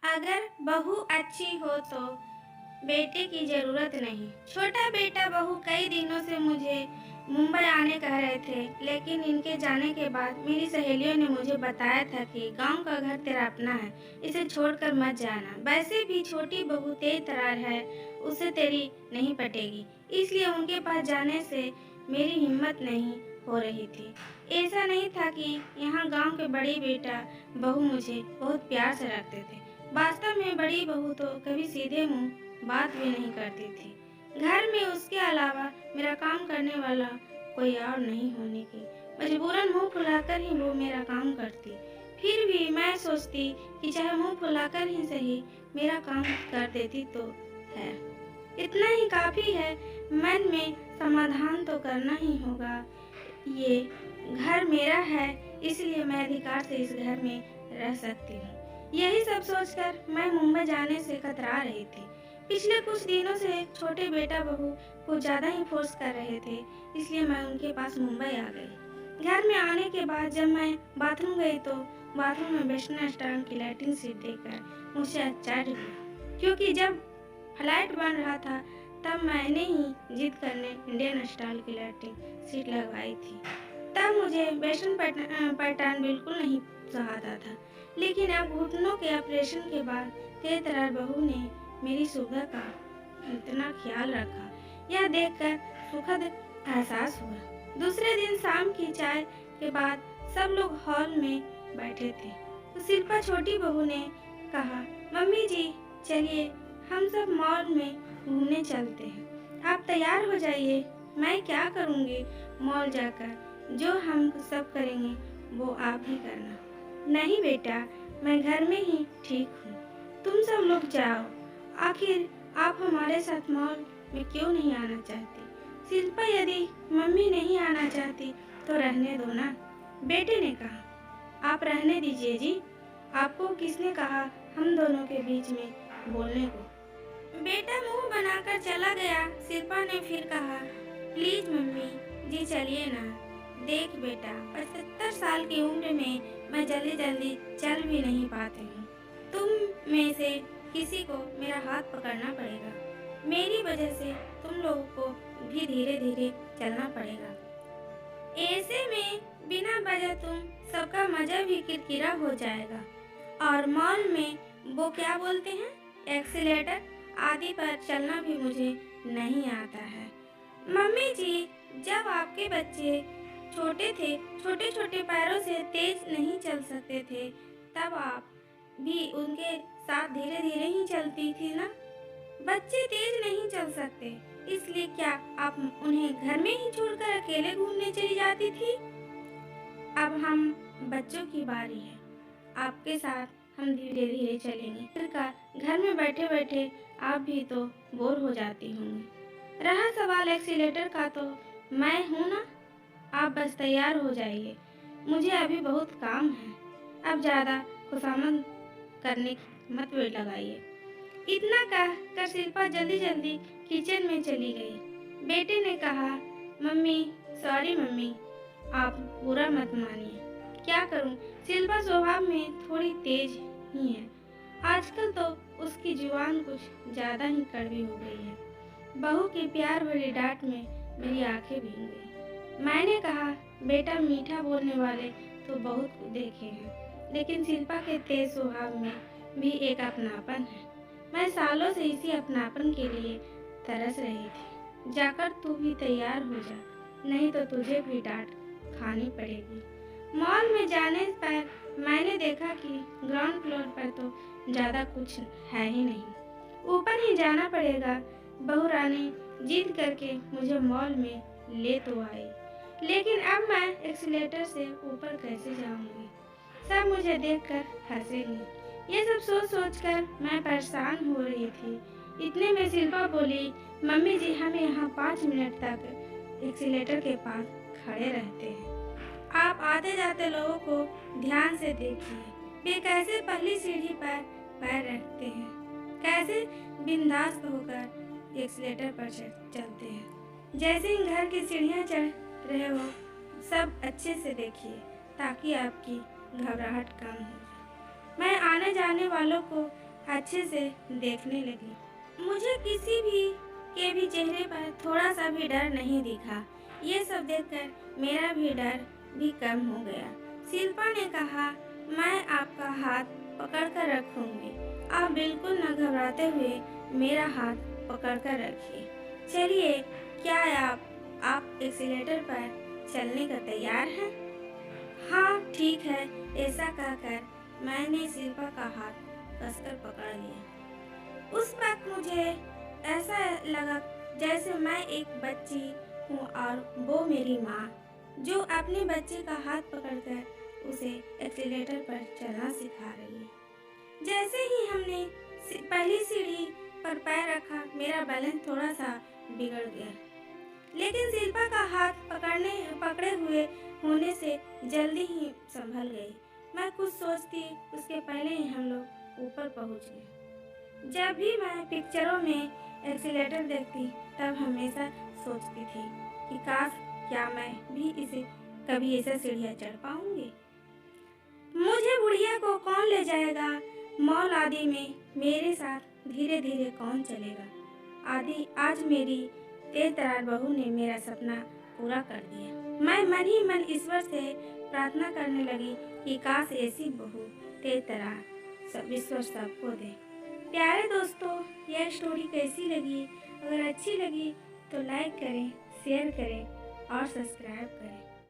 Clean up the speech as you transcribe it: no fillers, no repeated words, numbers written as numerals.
अगर बहू अच्छी हो तो बेटे की ज़रूरत नहीं। छोटा बेटा बहू कई दिनों से मुझे मुंबई आने कह रहे थे, लेकिन इनके जाने के बाद मेरी सहेलियों ने मुझे बताया था कि गांव का घर तेरा अपना है, इसे छोड़कर मत जाना। वैसे भी छोटी बहू तेज तर्रार है, उसे तेरी नहीं पटेगी, इसलिए उनके पास जाने से मेरी हिम्मत नहीं हो रही थी। ऐसा नहीं था कि यहाँ गांव के बड़े बेटा बहू मुझे बहुत प्यार से रखते थे। वास्तव में बड़ी बहू तो कभी सीधे मुंह बात भी नहीं करती थी। घर में उसके अलावा मेरा काम करने वाला कोई और नहीं होने की मजबूरन मुंह फुलाकर ही वो मेरा काम करती। फिर भी मैं सोचती कि चाहे मुंह फुलाकर ही सही मेरा काम कर देती तो है, इतना ही काफी है। मन में समाधान तो करना ही होगा। ये घर मेरा है, इसलिए मैं अधिकार से इस घर में रह सकती हूँ। यही सब सोचकर मैं मुंबई जाने से कतरा रही थी। पिछले कुछ दिनों से छोटे बेटा बहू को ज्यादा ही फोर्स कर रहे थे, इसलिए मैं उनके पास मुंबई आ गई। घर में आने के बाद जब मैं बाथरूम गई तो बाथरूम में वेस्टर्न स्टाइल की लाइटिंग सीट देखकर मुझसे आश्चर्य हुआ, क्योंकि जब फ्लाइट बन रहा था तब मैंने ही जिद करने इंडियन स्टाइल की लाइटिंग सीट लगवाई थी। तब मुझे वेस्टर्न पैटर्न बिल्कुल नहीं सुहाता था, लेकिन अब घुटनों के ऑपरेशन के बाद तेज तर्रार बहू ने मेरी सुविधा का इतना ख्याल रखा, यह देखकर सुखद एहसास हुआ। दूसरे दिन शाम की चाय के बाद सब लोग हॉल में बैठे थे तो शिल्पा छोटी बहू ने कहा, मम्मी जी चलिए हम सब मॉल में घूमने चलते हैं। आप तैयार हो जाइए, मैं क्या करूँगी मॉल जाकर, जो हम सब करेंगे वो आप ही करना। नहीं बेटा, मैं घर में ही ठीक हूँ, तुम सब लोग जाओ। आखिर आप हमारे साथ मॉल में क्यों नहीं आना चाहती? शिल्पा, यदि मम्मी नहीं आना चाहती तो रहने दो ना, बेटे ने कहा। आप रहने दीजिए जी, आपको किसने कहा हम दोनों के बीच में बोलने को? बेटा मुंह बनाकर चला गया। शिल्पा ने फिर कहा, प्लीज मम्मी जी चलिए ना। देख बेटा, 75 साल की उम्र में मैं जल्दी जल्दी चल भी नहीं पाती हूँ। तुम में से किसी को मेरा हाथ पकड़ना पड़ेगा। मेरी वजह से तुम लोगों को भी धीरे धीरे चलना पड़ेगा। ऐसे में बिना वजह तुम सबका मजा भी किरकिरा हो जाएगा। और मॉल में वो क्या बोलते हैं, एक्सीलेटर आदि पर चलना भी मुझे नहीं आता है। मम्मी जी, जब आपके बच्चे छोटे थे, छोटे छोटे पैरों से तेज नहीं चल सकते थे, तब आप भी उनके साथ धीरे धीरे ही चलती थी ना। बच्चे तेज नहीं चल सकते, इसलिए क्या आप उन्हें घर में ही छोड़कर अकेले घूमने चली जाती थी? अब हम बच्चों की बारी है, आपके साथ हम धीरे धीरे चलेंगे। फिर घर में बैठे बैठे आप भी तो बोर हो जाती होंगी। रहा सवाल एक्सीलेटर का, तो मैं हूँ ना, आप बस तैयार हो जाइए, मुझे अभी बहुत काम है। अब ज़्यादा खुशामद करने की मत वेट लगाइए। इतना कहकर शिल्पा जल्दी जल्दी किचन में चली गई। बेटे ने कहा, मम्मी सॉरी मम्मी, आप बुरा मत मानिए। क्या करूं, शिल्पा स्वभाव में थोड़ी तेज ही है। आजकल तो उसकी जुबान कुछ ज्यादा ही कड़वी हो गई है। बहू की प्यार भरी डांट में मेरी आंखें भीग गई। मैंने कहा, बेटा मीठा बोलने वाले तो बहुत देखे हैं, लेकिन शिल्पा के तेज स्वभाव में भी एक अपनापन है। मैं सालों से इसी अपनापन के लिए तरस रही थी। जाकर तू भी तैयार हो जा, नहीं तो तुझे भी डांट खानी पड़ेगी। मॉल में जाने पर मैंने देखा कि ग्राउंड फ्लोर पर तो ज्यादा कुछ है ही नहीं, ऊपर ही जाना पड़ेगा। बहू रानी जिद करके मुझे मॉल में ले तो आई, लेकिन अब मैं एक्सीलेटर से ऊपर कैसे जाऊंगी? सब मुझे देखकर हंसेंगे। ये सब सोच सोचकर मैं परेशान हो रही थी। इतने में शिल्पा बोली, मम्मी जी हम यहाँ 5 मिनट तक एक्सीलेटर के पास खड़े रहते हैं। आप आते जाते लोगों को ध्यान से देखिए, वे कैसे पहली सीढ़ी पर पैर रखते हैं, कैसे बिंदास होकर एक्सीलेटर पर चलते हैं। जैसे ही घर की सीढ़ियाँ चढ़ रहे हो, सब अच्छे से देखिए ताकि आपकी घबराहट कम हो। मैं आने जाने वालों को अच्छे से देखने लगी। मुझे किसी भी के भी चेहरे पर थोड़ा सा भी डर नहीं दिखा। ये सब देखकर मेरा भी डर भी कम हो गया। शिल्पा ने कहा, मैं आपका हाथ पकड़ कर रखूंगी। आप बिल्कुल न घबराते हुए मेरा हाथ पकड़ कर रखिए। चलिए, क्या आप एक्सीलेटर पर चलने का तैयार हैं? हाँ ठीक है, ऐसा कहकर मैंने शिल्पा का हाथ कसकर पकड़ लिया। उस वक्त मुझे ऐसा लगा जैसे मैं एक बच्ची हूँ और वो मेरी माँ, जो अपने बच्चे का हाथ पकड़कर उसे एक्सीलेटर पर चलना सिखा रही है। जैसे ही हमने पहली सीढ़ी पर पैर रखा, मेरा बैलेंस थोड़ा सा बिगड़ गया, लेकिन शिल्पा का हाथ पकड़े हुए होने से जल्दी ही संभल गई। मैं कुछ सोचती उसके पहले ही हम लोग ऊपर पहुंच गए। जब भी मैं पिक्चरों में एक्सीलेटर देखती तब हमेशा सोचती थी कि काश क्या मैं भी इसे कभी ऐसा सीढ़ियाँ चढ़ पाऊंगी। मुझे बुढ़िया को कौन ले जाएगा, मॉल आदि में मेरे साथ धीरे धीरे कौन चलेगा। आज मेरी तेज तरार बहू ने मेरा सपना पूरा कर दिया। मैं मन ही मन ईश्वर से प्रार्थना करने लगी कि काश ऐसी बहू तेज तरार सब ईश्वर सबको दे। प्यारे दोस्तों, यह स्टोरी कैसी लगी? अगर अच्छी लगी तो लाइक करें, शेयर करें और सब्सक्राइब करें।